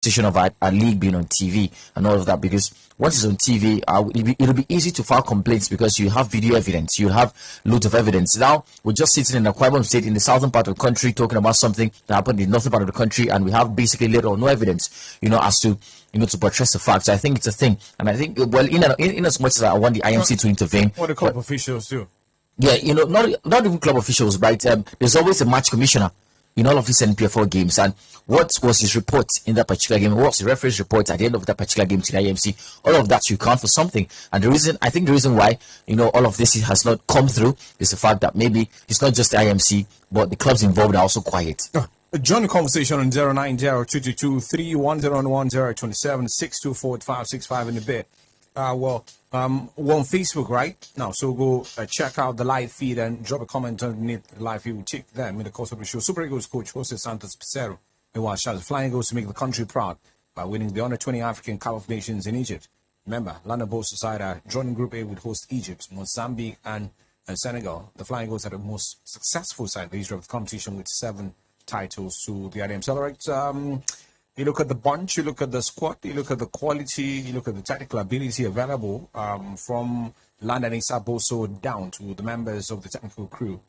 decision of our league being on TV and all of that, because once it's on TV, it'll be easy to file complaints because you have video evidence, you have loads of evidence. Now we're just sitting in Akwa Ibom State in the southern part of the country talking about something that happened in the northern part of the country, and we have basically little or no evidence, as to to buttress the facts. So I think it's a thing, and I think, well, in as much as I want the IMC to intervene, what the club officials do. Yeah, not even club officials, right? There's always a match commissioner in all of these NPFL games, and what was his report in that particular game? What was the referee's report at the end of that particular game to the IMC? All of that you count for something, and the reason why all of this has not come through is the fact that maybe it's not just the IMC, but the clubs involved are also quiet. Join the conversation on 090-222-3101-027-6245-65 in a bit. We're on Facebook right now, so go check out the live feed and drop a comment underneath the live feed. We'll take them in the course of the show. Super Eagles coach Jose Santos Pizarro, meanwhile, shouts Flying Eagles to make the country proud by winning the Under-20 African Cup of Nations in Egypt. Remember, London Boat Society joining Group A would host Egypt, Mozambique, and Senegal. The Flying Eagles had the most successful side in the history of the competition with 7 titles to the IDM. So, all right, you look at the bunch, you look at the squad, you look at the quality, you look at the technical ability available from London Issa Boso down to the members of the technical crew.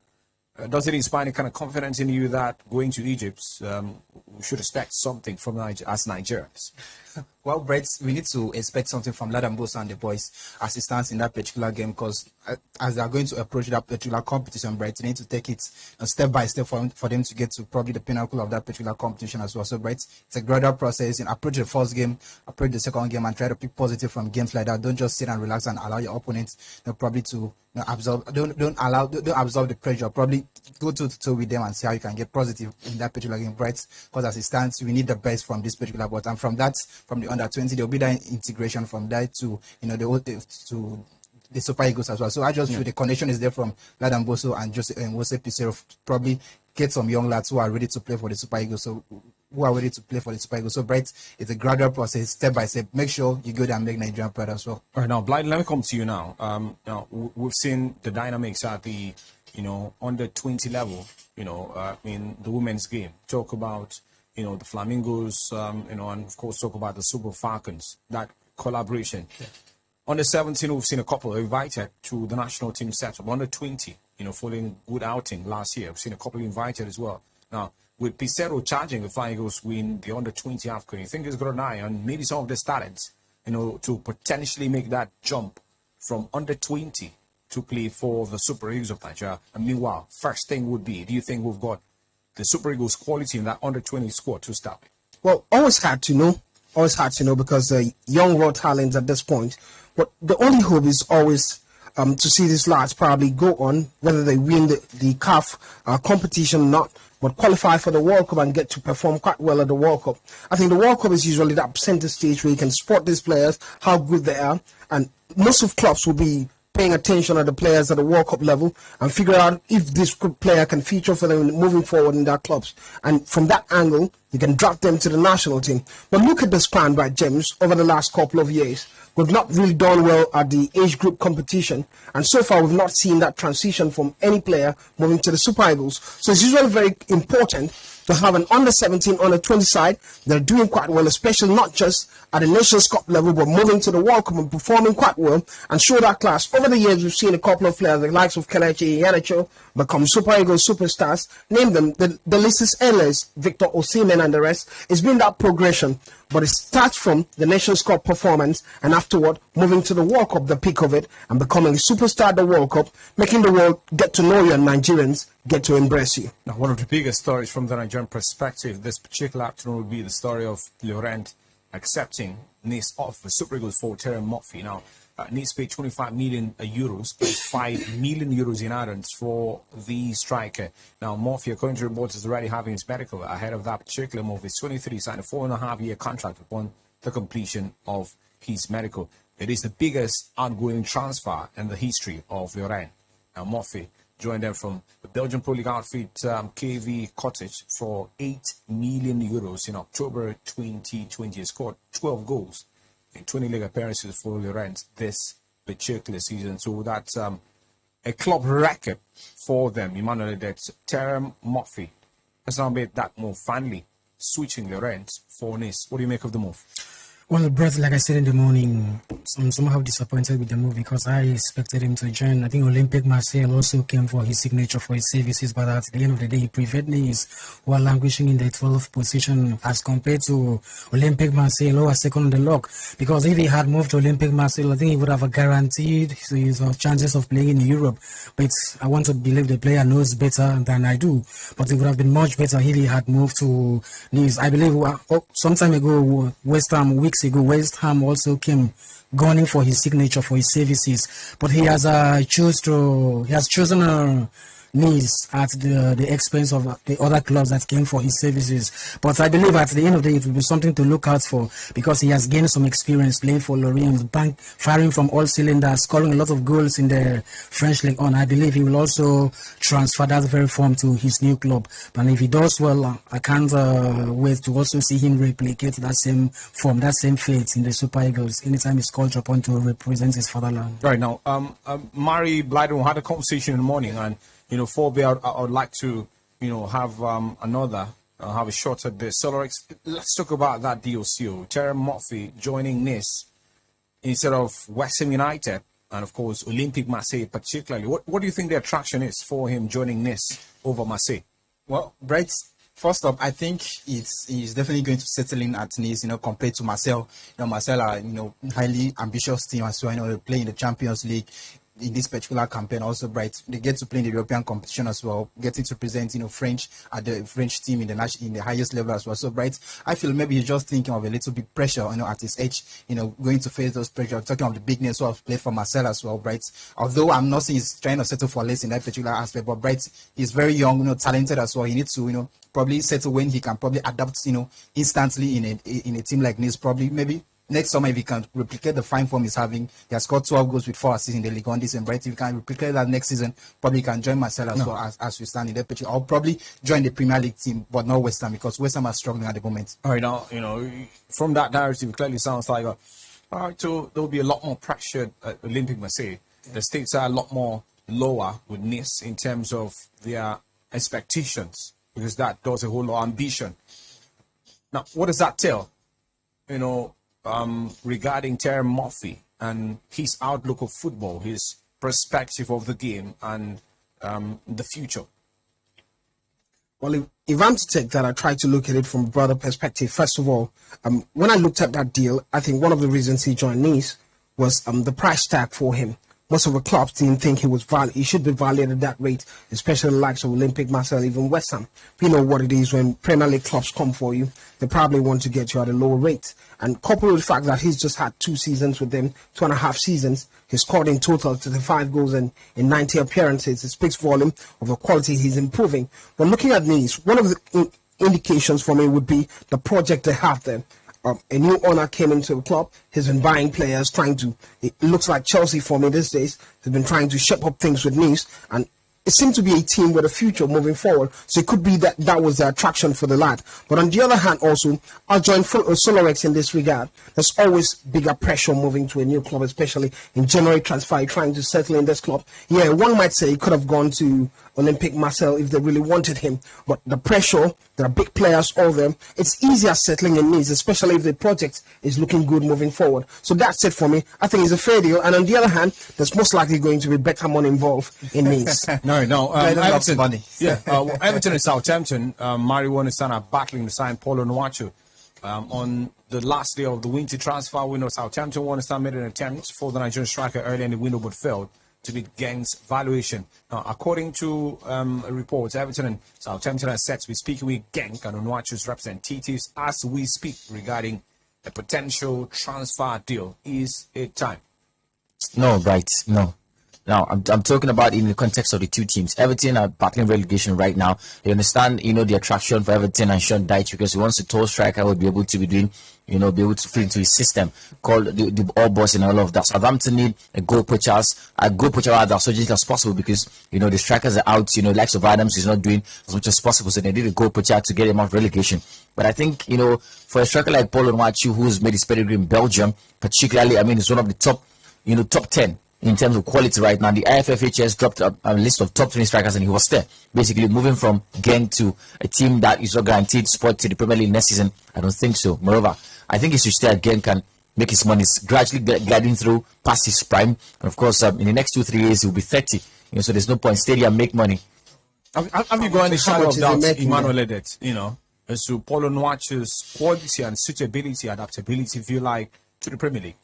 Does it inspire any kind of confidence in you that going to Egypt, we should expect something from as Nigerians? Well, Brett, we need to expect something from Ladan Bosa and the boys as it stands in that particular game, because as they are going to approach that particular competition, Brett, they need to take it step by step for them to get to probably the pinnacle of that particular competition as well. So, Brett, it's a gradual process. Approach the first game, approach the second game, and try to pick positive from games like that. Don't just sit and relax and allow your opponents probably to absorb. Don't absorb the pressure. Probably go toe with them and see how you can get positive in that particular game, Brett. Because as it stands, we need the best from this particular board, and from the Under-20, there'll be that integration from that to to the Super Eagles as well. So I just feel the connection is there from Ladan Boso and Jose Pizarro. Probably get some young lads who are ready to play for the Super Eagles. So Bright, it's a gradual process, step by step. Make sure you go there and make Nigeria proud as well. All right, now, Blind, let me come to you now. Now we've seen the dynamics at the under-20 level. In the women's game. Talk about the Flamingos, and of course talk about the Super Falcons, that collaboration. Yeah. Under 17, we've seen a couple invited to the national team setup. Under 20, following good outing last year, we've seen a couple invited as well. Now, with Pizarro charging the Flying Eagles win the under 20 AFCON, you think he's got an eye on maybe some of the talents, to potentially make that jump from under 20 to play for the Super Eagles of Nigeria? And meanwhile, first thing would be, do you think we've got the Super Eagles quality in that under 20 squad to stop it? Well, always hard to know because young raw talents at this point. But the only hope is always to see these lads probably go on, whether they win the CAF competition or not, but qualify for the World Cup and get to perform quite well at the World Cup. I think the World Cup is usually that center stage where you can spot these players, how good they are, and most of clubs will be paying attention to the players at the World Cup level and figure out if this player can feature for them moving forward in their clubs. And from that angle, you can drop them to the national team. But look at the span by James over the last couple of years. We've not really done well at the age group competition, and so far we've not seen that transition from any player moving to the Super Eagles. So it's usually very important to have an under-17, under-20 side that are doing quite well, especially not just at the Nations Cup level, but moving to the World Cup and performing quite well and show that class. Over the years, we've seen a couple of players, the likes of Kelechi Iheanacho, become Super Eagles superstars. Name them. The list is endless. Victor Osimhen and the rest. It's been that progression, but it starts from the Nations Cup performance and afterward moving to the World Cup, the peak of it, and becoming a superstar at the World Cup, making the world get to know you and Nigerians get to embrace you. Now, one of the biggest stories from the Nigerian perspective this particular afternoon will be the story of Laurent accepting Nice offer. Super Eagles for Terem Moffi. Now, Nice paid 25 million euros, plus 5 million euros in add-ons for the striker. Now, Moffi, according to reports, is already having his medical ahead of that particular move. He's 23, signed a 4.5-year contract upon the completion of his medical. It is the biggest outgoing transfer in the history of Laurent. Now, Moffi joined them from the Belgian Pro League outfit KV Cottage for 8 million euros in October 2020. He scored 12 goals in 20 league appearances for Laurent this particular season. So that's a club record for them. Emmanuel, that Terem Moffi has now made that move finally switching the rent for Nice. What do you make of the move? Well, Brett, like I said in the morning, I'm somehow disappointed with the move because I expected him to join. I think Olympique Marseille also came for his signature for his services, but at the end of the day, he preferred Nice, while languishing in the 12th position as compared to Olympique Marseille, who was second on the log. Because if he had moved to Olympique Marseille, I think he would have guaranteed his chances of playing in Europe. But I want to believe the player knows better than I do. But it would have been much better if he had moved to Nice. I believe some time ago, weeks ago, West Ham also came gunning for his signature for his services, but he has chosen Nice at the expense of the other clubs that came for his services. But I believe at the end of the day, it will be something to look out for because he has gained some experience playing for Lorient, firing from all cylinders, scoring a lot of goals in the French League On. I believe he will also transfer that very form to his new club. And if he does well, I can't wait to also see him replicate that same form, that same fate in the Super Eagles anytime he's called upon to represent his fatherland. Right now, Mari Blyden had a conversation in the morning, and Forbia, I would like to, have have a shot at this. So let's talk about that deal, CEO. Terry Murphy joining Nice instead of West Ham United, and of course Olympique Marseille particularly. What do you think the attraction is for him joining Nice over Marseille? Well, Brett, first up, I think he's definitely going to settle in at Nice, compared to Marseille. Marseille are, highly ambitious team as well. They play in the Champions League. In this particular campaign, also Bright, they get to play in the European competition as well, getting to present French at the French team in the highest level as well. So Bright, I feel maybe he's just thinking of a little bit pressure, at his age, going to face those pressure. Talking of the bigness who have played for Marcel as well, Bright. Although I'm not saying he's trying to settle for less in that particular aspect, but Bright, he's very young, talented as well. He needs to, probably settle when he can probably adapt, instantly in a team like Nice. Probably maybe next summer, if he can replicate the fine form he's having, he has scored 12 goals with 4 assists in the league on this season. Right? If he can replicate that next season, probably he can join Marcel as well as we stand in that picture. I'll probably join the Premier League team, but not West Ham because West Ham are struggling at the moment. All right, now, from that narrative, it clearly sounds like, all right, so there'll be a lot more pressure at Olympique Marseille. The stakes are a lot more lower with Nice in terms of their expectations because that does a whole lot of ambition. Now, what does that tell? Regarding Terry Murphy and his outlook of football, his perspective of the game and the future? Well, if I'm to take that, I try to look at it from a broader perspective. First of all, when I looked at that deal, I think one of the reasons he joined Nice was the price tag for him. Most of the clubs didn't think he should be valued at that rate, especially the likes of Olympique Marseille, even West Ham. You know what it is when Premier League clubs come for you, they probably want to get you at a lower rate. And coupled with the fact that he's just had 2 seasons with them, 2.5 seasons, he scored in total 35 goals in 90 appearances. It speaks volume of the quality he's improving. But looking at Nice, one of the indications for me would be the project they have there. A new owner came into the club. He's been buying players, it looks like Chelsea for me these days. He's been trying to shape up things with Nice, and it seemed to be a team with a future moving forward. So it could be that was the attraction for the lad. But on the other hand, also, I'll join Solorex in this regard. There's always bigger pressure moving to a new club, especially in January transfer, trying to settle in this club. Yeah, one might say he could have gone to Olympique Marseille if they really wanted him. But the pressure, there are big players, all of them. It's easier settling in Nice, especially if the project is looking good moving forward. So that's it for me. I think it's a fair deal. And on the other hand, there's most likely going to be better money involved in Nice. No. Everton, money. Yeah, Everton and Southampton. Mario Wonistan are battling to sign Paulo Onuachu. On the last day of the winter transfer window, Southampton Wonistan made an attempt for the Nigerian striker early in the window but failed to meet Geng's valuation. Now, according to reports, Everton and Southampton are set to be speaking with Genk and Onuachu's representatives as we speak regarding a potential transfer deal. Is it time? No, right, no. Now, I'm talking about in the context of the two teams. Everton are battling relegation right now. You understand, the attraction for Everton and Sean Dyche because he wants a tall striker would be able to be doing, be able to fit into his system called the all boss and all of that. Southampton need a goal poacher as urgently as possible because, the strikers are out, likes of Adams is not doing as much as possible. So they need a goal poacher to get him out of relegation. But I think, for a striker like Paulo Onuachu, who's made his pedigree in Belgium, particularly, he's one of the top 10 in terms of quality right now. The IFFHS dropped a list of top 20 strikers and he was there. Basically moving from Genk to a team that is not guaranteed spot to the Premier League next season. I don't think so. Moreover, I think he should stay at Genk and make his money. It's gradually gliding through past his prime. And of course, in the next 2-3 years, he'll be 30. So there's no point. Stay there and make money. Have you got any shadow of doubt, Emmanuel then? Edet, as to Paulo Nwachu's quality and suitability, adaptability, if you like, to the Premier League?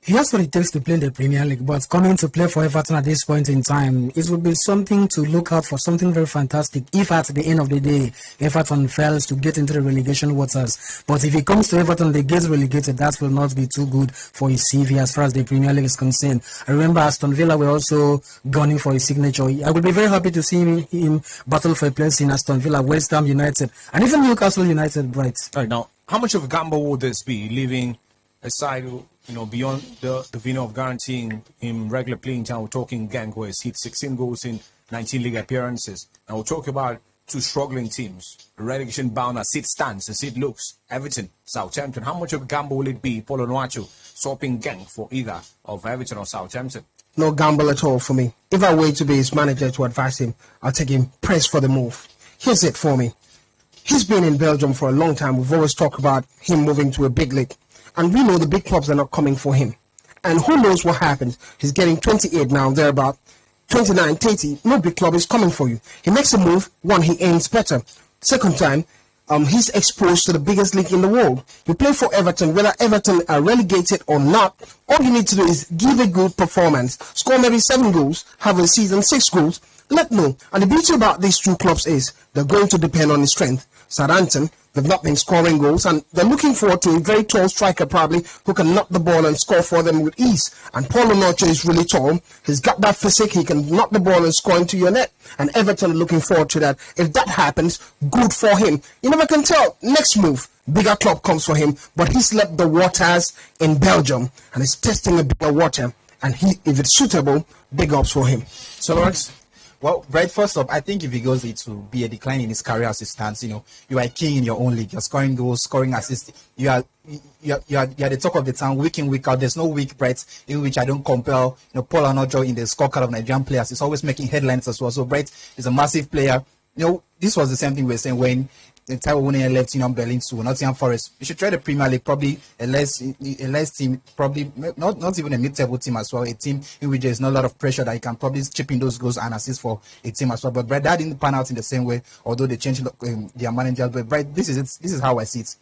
He has what it takes to play in the Premier League, but coming to play for Everton at this point in time, it would be something to look out for, something very fantastic if at the end of the day, Everton fails to get into the relegation waters. But if he comes to Everton, they get relegated, that will not be too good for his CV as far as the Premier League is concerned. I remember Aston Villa were also gunning for his signature. I would be very happy to see him battle for a place in Aston Villa, West Ham United, and even Newcastle United, right? All right, now, how much of a gamble would this be, leaving aside beyond the veneer of guaranteeing him regular playing time? We're talking Genk, where he's hit 16 goals in 19 league appearances. And we'll talk about two struggling teams, relegation bound as it stands, as it looks. Everton, Southampton. How much of a gamble will it be, Paulo Nwachu, swapping Genk for either of Everton or Southampton? No gamble at all for me. If I were to be his manager to advise him, I'll take him press for the move. Here's it for me. He's been in Belgium for a long time. We've always talked about him moving to a big league. And we know the big clubs are not coming for him. And who knows what happens? He's getting 28 now, thereabout. 29, 30. No big club is coming for you. He makes a move. One, he aims better. Second time, he's exposed to the biggest league in the world. You play for Everton, whether Everton are relegated or not. All you need to do is give a good performance. Score maybe 7 goals. Have a season 6 goals. Let know. And the beauty about these two clubs is they're going to depend on his strength. Southampton, they've not been scoring goals, and they're looking forward to a very tall striker probably who can knock the ball and score for them with ease. And Paulo Nwachu is really tall. He's got that physique. He can knock the ball and score into your net. And Everton are looking forward to that. If that happens, good for him. You never can tell. Next move, bigger club comes for him, but he's left the waters in Belgium and is testing a bigger water. And if it's suitable, big ups for him. So, Lawrence? Well, Brett, first up, I think if he goes, it will be a decline in his career as it stands. You are a king in your own league. You're scoring goals, scoring assists. You are the talk of the town week in, week out. There's no week, Brett, in which I don't compel Paul Anojo in the scorecard of Nigerian players. He's always making headlines as well. So Brett is a massive player. This was the same thing we were saying when Taiwo Awoniyi left Union Berlin to Nottingham Forest. You should try the Premier League, probably a less team, probably not even a mid-table team as well, a team in which there's not a lot of pressure that you can probably chip in those goals and assist for a team as well. But Brett, that didn't pan out in the same way, although they changed their manager. But Brett, this is how I see it.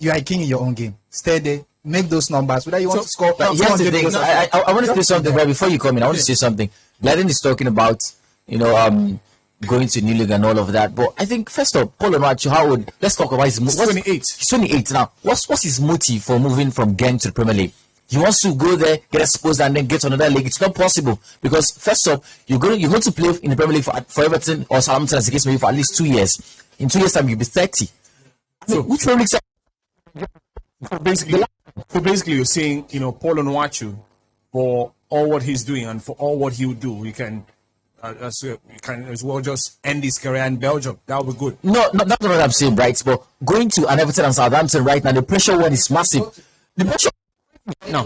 You are a king in your own game. Stay there, make those numbers. Whether you want to score, here's the thing. I want to say something, but before you come in, I want to say something. Gladden is talking about, going to new league and all of that. But I think first of Paulo Nwachu, let's talk about his. He's 28. He's 28 now. What's his motive for moving from Genk to the Premier League? He wants to go there, get exposed, and then get to another league. It's not possible because first off, you're going to play in the Premier League for Everton or Southampton as the case may be for at least 2 years. In 2 years' time, you'll be 30. So which Premier League? So basically, you're saying Paulo Nwachu, for all what he's doing and for all what he would do, you can as well just end his career in Belgium. That would be good. No, that's not what I'm saying, right? But going to an Everton and Southampton right now, the pressure one is massive. The pressure now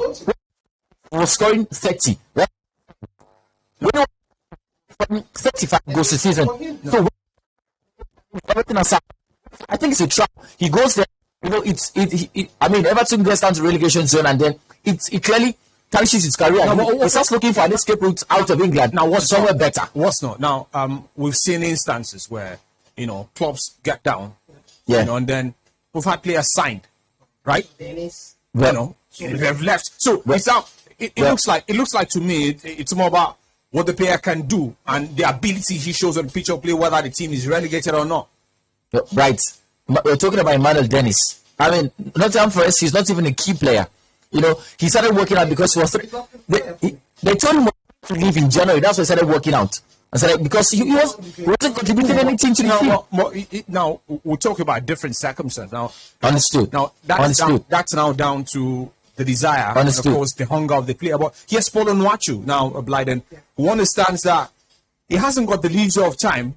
was scoring 30, right? When 35 goals a season. So Everton and Southampton, I think it's a trap. He goes there, Everton gets down to relegation zone, and then it clearly tarnishes his career. He starts looking for an escape route out of England. Now, what's somewhere better? What's not? Now, we've seen instances where, clubs get down. Yeah. And then we've had players signed, right? Well, they've left. So, it looks like to me, it's more about what the player can do and the ability he shows on the pitch of play, whether the team is relegated or not. Right. We're talking about Emmanuel Dennis. Nottingham Forest, he's not even a key player. He started working out because he was. They told him to leave in January. That's why he started working out. Because he wasn't contributing anything to the team. Now we'll talk about different circumstances. Now, understood. Now that's now down to the desire, understood. And of course, the hunger of the player. But here's Paulo Nwachu now, Blyden, who understands that he hasn't got the leisure of time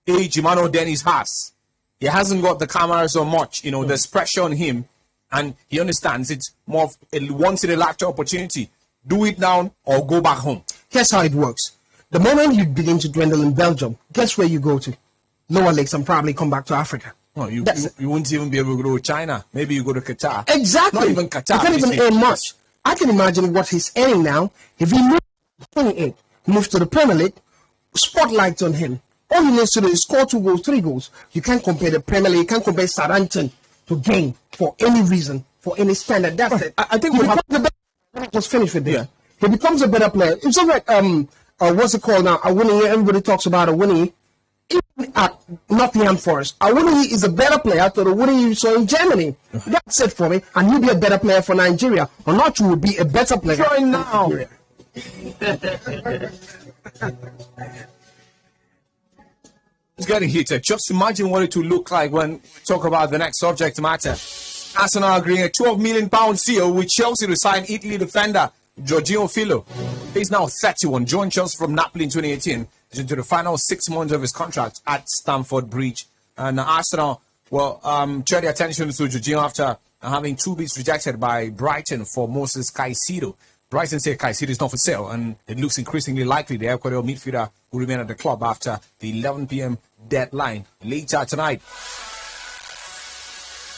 Emmanuel Dennis has. He hasn't got the cameras so much. There's pressure on him. And he understands it's more of a once-in-a-lifetime opportunity do it now or go back home. Here's how it works. The moment you begin to dwindle in Belgium, guess where you go to? Lower Lakes and probably come back to Africa. No, you wouldn't even be able to go to China. Maybe you go to Qatar. Exactly. Not even Qatar. You can't even earn much. I can imagine what he's earning now. If he moves to 28, moves to the Premier League, spotlight on him. All he needs to do is score 2 goals, 3 goals. You can't compare the Premier League. You can't compare Southampton to Game for any reason, for any standard. That's it. I think we have just finished with this. Yeah. He becomes a better player. It's not like what's it called now? Awoniyi. Everybody talks about Awoniyi. Even at Nottingham Forest, Awoniyi is a better player to the Awoniyi you saw in Germany. That's it for me. And he'll be a better player for Nigeria. Or not, you will be a better player. Join now. It's getting heated. Just imagine what it will look like when we talk about the next subject matter. Arsenal agreeing a £12 million deal with Chelsea to sign Italy defender Jorginho Filo. He's now 31, joined Chelsea from Napoli in 2018 into the final 6 months of his contract at Stamford Bridge. And Arsenal turned their attention to Jorginho after having 2 bids rejected by Brighton for Moses Caicedo. Brighton say Caicedo is not for sale, and it looks increasingly likely the Ecuador midfielder will remain at the club after the 11 p.m. deadline later tonight.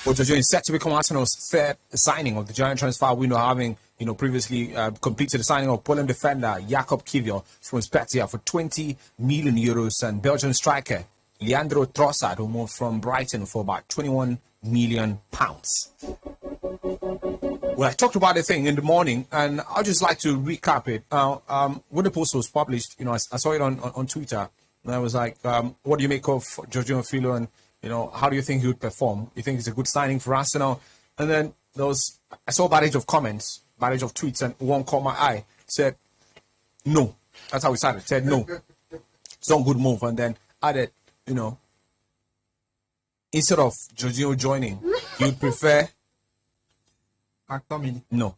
Jorginho is set to become Arsenal's 3rd signing of the giant transfer window, having previously completed the signing of Poland defender Jakub Kiwior from Spezia for €20 million, and Belgian striker Leandro Trossard, who moved from Brighton for about £21 million. Well, I talked about the thing in the morning, and I'd just like to recap it. When the post was published, I saw it on Twitter, and I was like, what do you make of Jorginho Filo, and how do you think he would perform? You think it's a good signing for Arsenal? And then I saw a barrage of comments, barrage of tweets, and one caught my eye. Said, no. That's how we started. Said, no. It's not a good move. And then added, instead of Jorginho joining, he would prefer... No.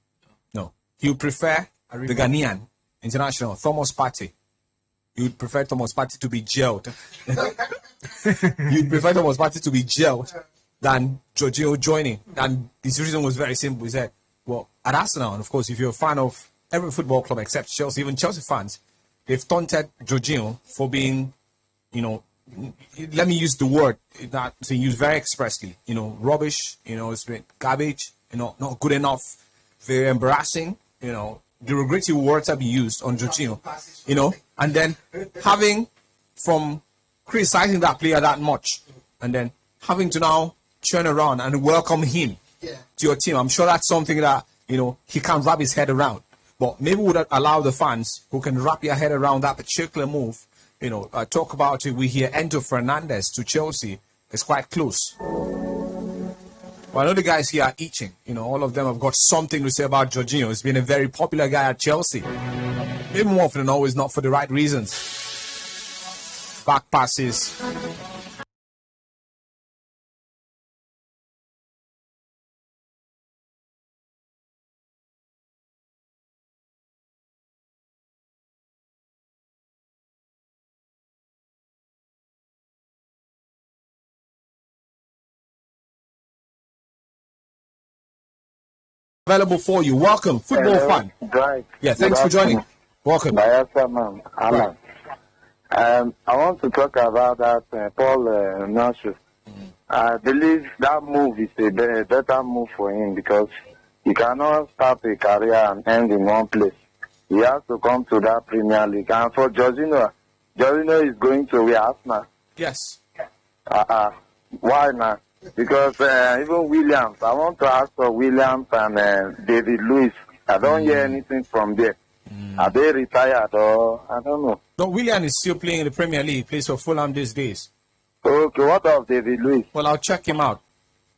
He would prefer the Ghanaian international, Thomas Partey. He would prefer Thomas Partey to be jailed. He would prefer Thomas Partey to be jailed than Jorginho joining. And his reason was very simple. He said, well, at Arsenal, and of course, if you're a fan of every football club except Chelsea, even Chelsea fans, they've taunted Jorginho for being, let me use the word that to use very expressly, rubbish, it's been garbage, not good enough, very embarrassing, the regretful words have been used on Jorginho, and then having from criticizing that player that much, and then having to now turn around and welcome him to your team. I'm sure that's something that, he can't wrap his head around. But maybe would allow the fans who can wrap their head around that particular move, talk about it. We hear Enzo Fernandez to Chelsea is quite close. Well, I know the guys here are itching. All of them have got something to say about Jorginho. He's been a very popular guy at Chelsea. Maybe more often than always, not for the right reasons. Back passes. Available for you. Welcome, football fan. Right. Yeah, thanks for joining. Welcome. Alan. I want to talk about that Paul Nurse. I believe that move is a better move for him because he cannot start a career and end in one place. He has to come to that Premier League. And for Jorginho is going to Arsenal. Yes. Why not? Because even Williams, I want to ask for Williams and David Luiz. I don't hear anything from there. Are they retired or I don't know? No, William is still playing in the Premier League. Plays for Fulham these days. Okay, what of David Luiz? Well, I'll check him out.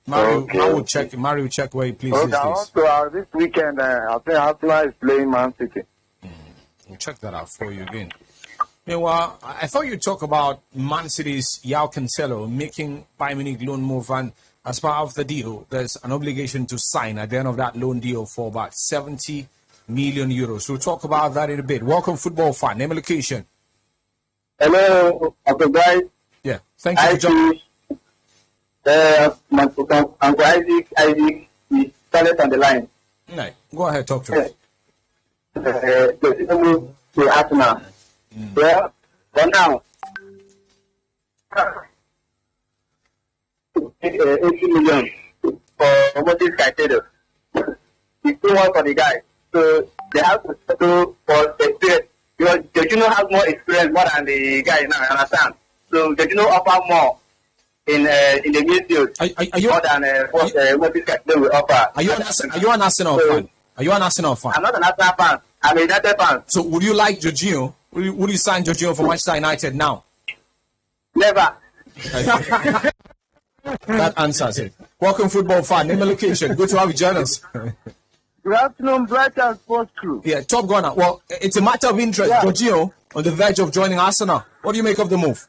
Mario will check where he plays these days. Also, this weekend, I think Arsenal is playing Man City. We'll check that out for you again. Meanwhile, I thought you'd talk about Man City's João Cancelo making Bayern Munich loan move, and as part of the deal, there's an obligation to sign at the end of that loan deal for about €70 million. We'll talk about that in a bit. Welcome, football fan. Name and location. Hello, Uncle Guy. Yeah, thank you for joining. Uncle Isaac is started on the line. Right. Go ahead, talk to us. Jorginho moved to Arsenal. Well, for now, 80 million for Moses Caicedo. It's too much for the guy. So they have to settle for experience. Because Jorginho has more experience more than the guy now, I understand. So Jorginho offer more in the midfield Are you more than what Moses Caicedo will offer. Are you an Arsenal fan? Are you an Arsenal fan? I'm not an Arsenal fan. I'm a United fan. So would you like Jorginho? Would you sign Jorginho for Manchester United now? Never. That answers it. Welcome, football fan. Name and location. Good to have you join us. Good afternoon, Brighton Sports Crew. Yeah, top gunner. Well, it's a matter of interest. Yeah. Jorginho on the verge of joining Arsenal. What do you make of the move?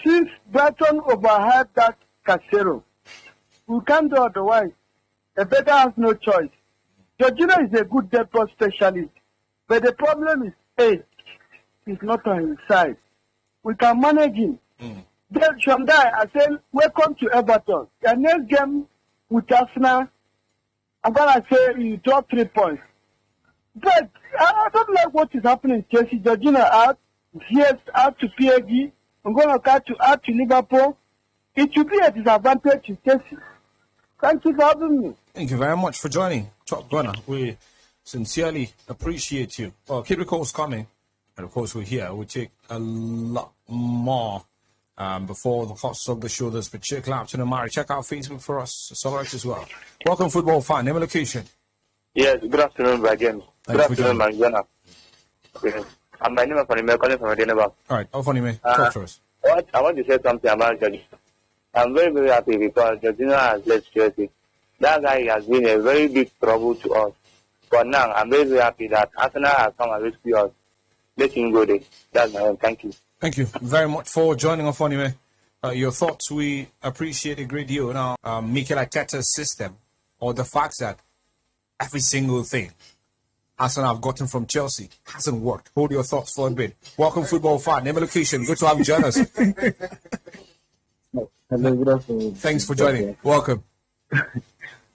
Since Brighton overhyped that Casero, we can't do otherwise. The better has no choice. Jorginho is a good depth specialist, but the problem is age. He's not on his side. We can manage him. Then from there, I said, welcome to Everton. Your next game with Arsenal, I'm going to say you drop 3 points. But I don't like what is happening in Chelsea. Jorginho out, yes, out to PSG. I'm going to add to Liverpool. It should be a disadvantage to Chelsea. Thank you for having me. Thank you very much for joining, Top Gunner. We sincerely appreciate you. Well, keep the calls coming. And of course, we're here. We'll take a lot more before the cost of the shoulders. But check out to Mari. Check out Facebook for us. It's all right as well. Welcome, football fan. Name and location. Yes, good afternoon again. Good Thanks for afternoon, Manjana. Yes. I'm my name is Fanny calling from Adenaba. All right. Oh, funny, man. Talk to us. I want to say something about Jorginho. I'm very, very happy because Jorginho has left Chelsea. That guy has been a very big trouble to us. But now, I'm very, very happy that Arsenal has come and rescue us. Let him go there. That's my own. Thank you. Thank you very much for joining us, anyway. Your thoughts, we appreciate a great deal. Now, Mikel Arteta's system, or the fact that every single thing Arsenal have gotten from Chelsea hasn't worked. Hold your thoughts for a bit. Welcome, football fan. Name and location. Good to have you join us. Hello, good afternoon. Thanks for joining. Welcome.